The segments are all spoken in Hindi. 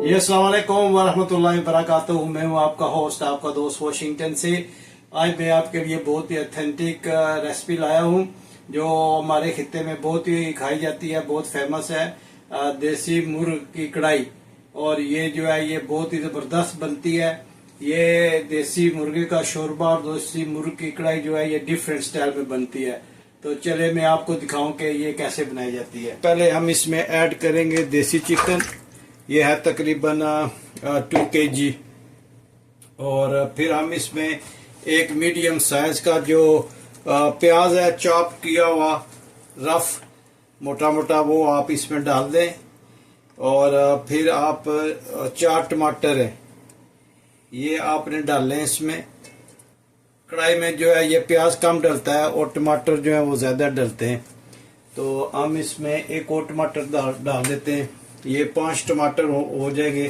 ये अस्सलाम वालेकुम वरहमतुल्लाहि वबरकातुहू। मैं हूँ आपका होस्ट, आपका दोस्त वाशिंगटन से। आज मैं आपके लिए बहुत ही ऑथेंटिक रेसिपी लाया हूँ जो हमारे खित्ते में बहुत ही खाई जाती है, बहुत फेमस है। देसी मुर्ग की कढ़ाई। और ये जो है ये बहुत ही जबरदस्त बनती है। ये देसी मुर्गे का शोरबा और देसी मुर्ग की कढ़ाई जो है ये डिफरेंट स्टाइल में बनती है। तो चले मैं आपको दिखाऊं कि ये कैसे बनाई जाती है। पहले हम इसमें ऐड करेंगे देसी चिकन। ये है तकरीबन 2 kg। और फिर हम इसमें एक मीडियम साइज का जो प्याज है चॉप किया हुआ रफ मोटा मोटा, वो आप इसमें डाल दें। और फिर आप 4 टमाटर है ये आपने डालने हैं इसमें। कढ़ाई में जो है ये प्याज कम डलता है और टमाटर जो है वो ज्यादा डलते हैं। तो हम इसमें एक और टमाटर डाल देते हैं। ये 5 टमाटर हो जाएंगे।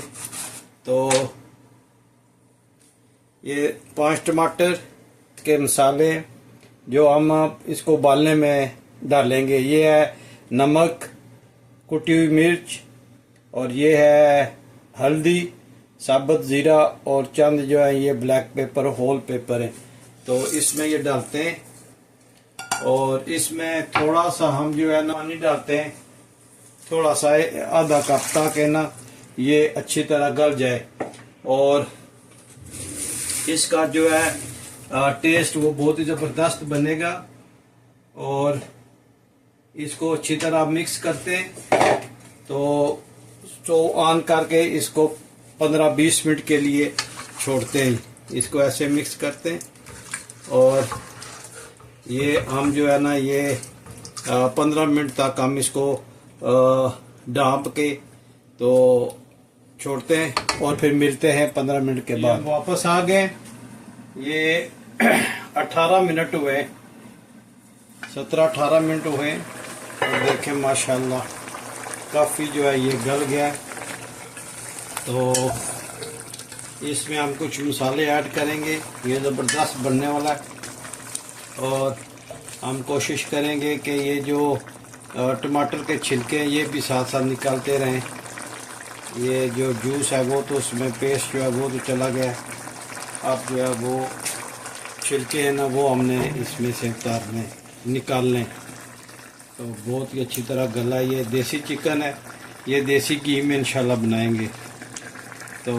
तो ये 5 टमाटर के मसाले जो हम इसको उबालने में डालेंगे, ये है नमक, कुटी हुई मिर्च, और ये है हल्दी, साबुत जीरा, और चंद जो है ये ब्लैक पेपर, होल पेपर है। तो इसमें ये डालते हैं। और इसमें थोड़ा सा हम जो है ना पानी डालते हैं, थोड़ा सा आधा कप, ताकि ना ये अच्छी तरह गल जाए। और इसका जो है टेस्ट वो बहुत ही ज़बरदस्त बनेगा। और इसको अच्छी तरह मिक्स करते हैं। तो स्टोव ऑन करके इसको 15-20 मिनट के लिए छोड़ते हैं। इसको ऐसे मिक्स करते हैं। और ये हम जो है ना ये 15 मिनट तक हम इसको ढाँप के तो छोड़ते हैं। और फिर मिलते हैं 15 मिनट के बाद। वापस आ गए। ये 18 मिनट हुए, 17-18 मिनट हुए। और देखें माशाल्लाह काफ़ी जो है ये गल गया है। तो इसमें हम कुछ मसाले ऐड करेंगे, ये ज़बरदस्त बनने वाला है। और हम कोशिश करेंगे कि ये जो टमाटर के छिलके हैं ये भी साथ साथ निकालते रहें। ये जो जूस है वो तो उसमें, पेस्ट जो है वो तो चला गया। अब जो है वो छिलके हैं ना वो हमने इसमें से उतारने, निकालने। तो बहुत ही अच्छी तरह गला। ये देसी चिकन है, ये देसी घी में इंशाल्लाह बनाएंगे। तो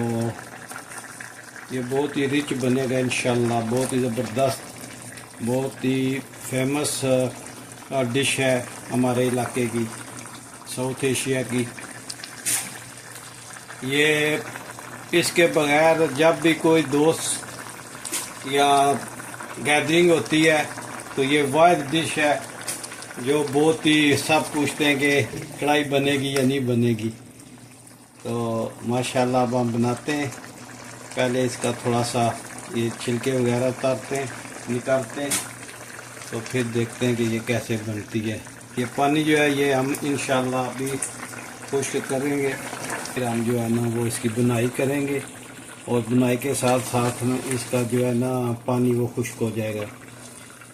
ये बहुत ही रिच बनेगा इंशाल्लाह। बहुत ही ज़बरदस्त, बहुत ही फेमस डिश है हमारे इलाके की, साउथ एशिया की। ये इसके बगैर जब भी कोई दोस्त या गैदरिंग होती है तो ये वाहिद डिश है जो बहुत ही सब पूछते हैं कि कढ़ाई बनेगी या नहीं बनेगी। तो माशाल्लाह अब हम बनाते हैं। पहले इसका थोड़ा सा ये छिलके वगैरह उतारते हैं, निकालते हैं। तो फिर देखते हैं कि ये कैसे बनती है। ये पानी जो है ये हम इंशाल्लाह अभी खुश्क करेंगे। फिर हम जो है ना वो इसकी बुनाई करेंगे। और बुनाई के साथ साथ में इसका जो है ना पानी वो खुश्क हो जाएगा।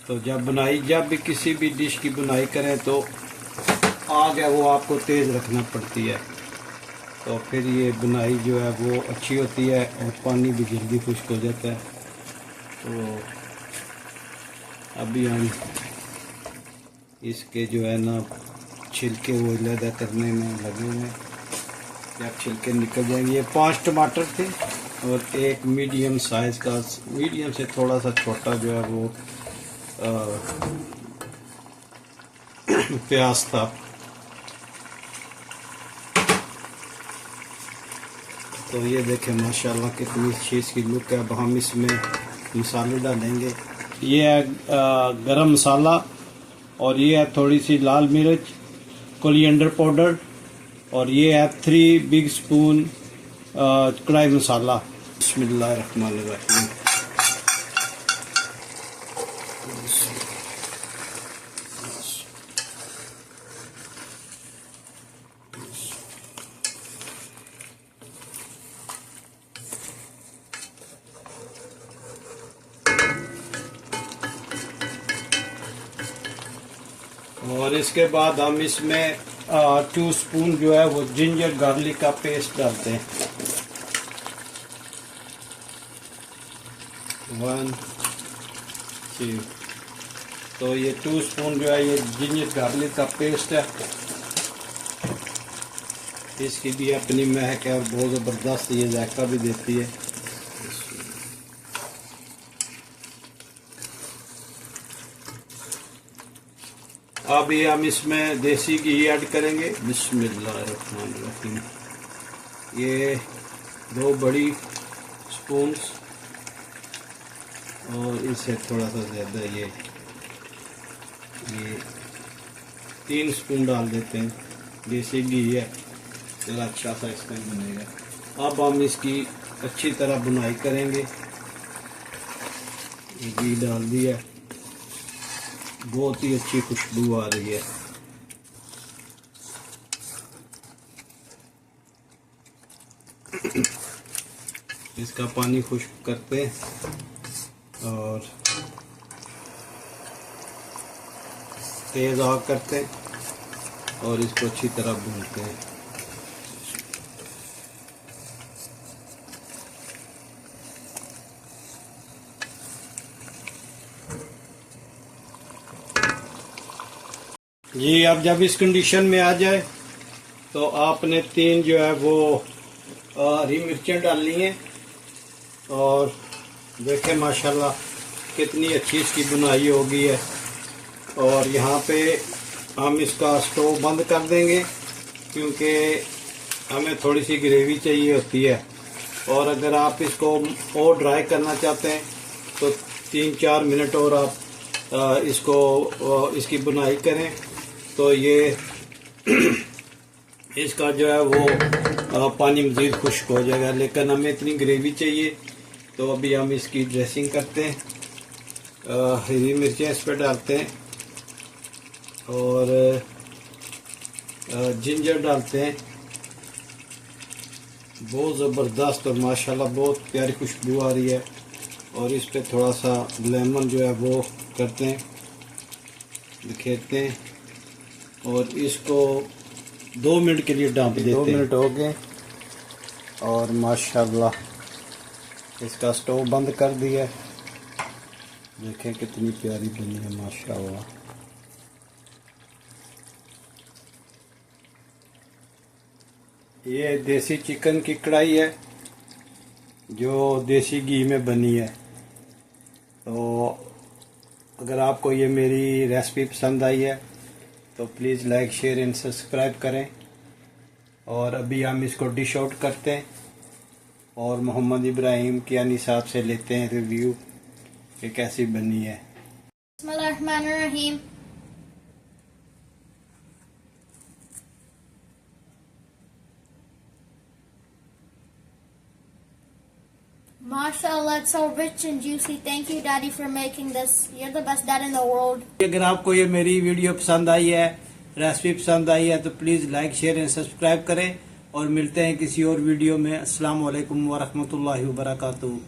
तो जब भी किसी भी डिश की बुनाई करें तो आग है वो आपको तेज़ रखना पड़ती है। तो फिर ये बुनाई जो है वो अच्छी होती है और पानी भी जल्दी खुश्क हो जाता है। तो अभी हम इसके जो है ना छिलके वो अलग करने में लगे हुए हैं। जब छिलके निकल जाएंगे। ये 5 टमाटर थे और एक मीडियम साइज़ का, मीडियम से थोड़ा सा छोटा जो है वो प्याज था। तो ये देखें माशाल्लाह कितनी अच्छी इसकी लुक है। अब हम इसमें मसाले डालेंगे। ये है गरम मसाला, और ये है थोड़ी सी लाल मिर्च, कोरिएंडर पाउडर, और ये है 3 बिग स्पून कढ़ाई मसाला। बिस्मिल्लाहिर्रहमानिर्रहीम। और इसके बाद हम इसमें 2 स्पून जो है वो जिंजर गार्लिक का पेस्ट डालते हैं। 1 2। तो ये 2 स्पून जो है ये जिंजर गार्लिक का पेस्ट है। इसकी भी अपनी महक है और बहुत ज़बरदस्त ये जायका भी देती है। अभी हम इसमें देसी घी ऐड करेंगे। बिस्मिल्लाहिर्रहमानिर्रहीम। ये 2 बड़ी स्पून्स और इससे थोड़ा सा ज़्यादा ये 3 स्पून डाल देते हैं। देसी घी है, जरा अच्छा सा इसमें बनेगा। अब हम इसकी अच्छी तरह बुनाई करेंगे। ये घी डाल दिया, बहुत ही अच्छी खुशबू आ रही है। इसका पानी खुश्क करते हैं और तेज आग करते हैं और इसको अच्छी तरह भूनते हैं। जी अब जब इस कंडीशन में आ जाए तो आपने 3 जो है वो हरी मिर्चें डालनी है। और देखें माशाल्लाह कितनी अच्छी इसकी बुनाई हो गई है। और यहाँ पे हम इसका स्टोव बंद कर देंगे क्योंकि हमें थोड़ी सी ग्रेवी चाहिए होती है। और अगर आप इसको और ड्राई करना चाहते हैं तो 3-4 मिनट और आप इसकी बुनाई करें तो ये इसका जो है वो पानी मज़ीद खुश्क हो जाएगा। लेकिन हमें इतनी ग्रेवी चाहिए तो अभी हम इसकी ड्रेसिंग करते हैं। हरी मिर्चें इस पर डालते हैं और जिंजर डालते हैं। बहुत ज़बरदस्त और माशाल्लाह बहुत प्यारी खुशबू आ रही है। और इस पर थोड़ा सा लेमन जो है वो करते हैं, बिखेरते हैं और इसको 2 मिनट के लिए ढाँप देते हैं। 2 मिनट हो गए और माशाल्लाह इसका स्टोव बंद कर दिया। देखें कितनी प्यारी बनी है माशाल्लाह। ये देसी चिकन की कढ़ाई है जो देसी घी में बनी है। तो अगर आपको ये मेरी रेसिपी पसंद आई है तो please like share and subscribe करें। और अभी हम इसको डिश आउट करते हैं और मोहम्मद इब्राहिम कियानी साहब से लेते हैं रिव्यू कि कैसी बनी है। बिस्मिल्लाहिर्रहमानिर्रहीम। MashaAllah, it's so rich and juicy. Thank you, Daddy, for making this. You're the best dad in the world. अगर आपको ये मेरी वीडियो पसंद आई है, रेसिपी पसंद आई है तो please like share and subscribe करें और मिलते हैं किसी और वीडियो में। अस्सलाम वालेकुम व रहमतुल्लाहि व बरकातुहू।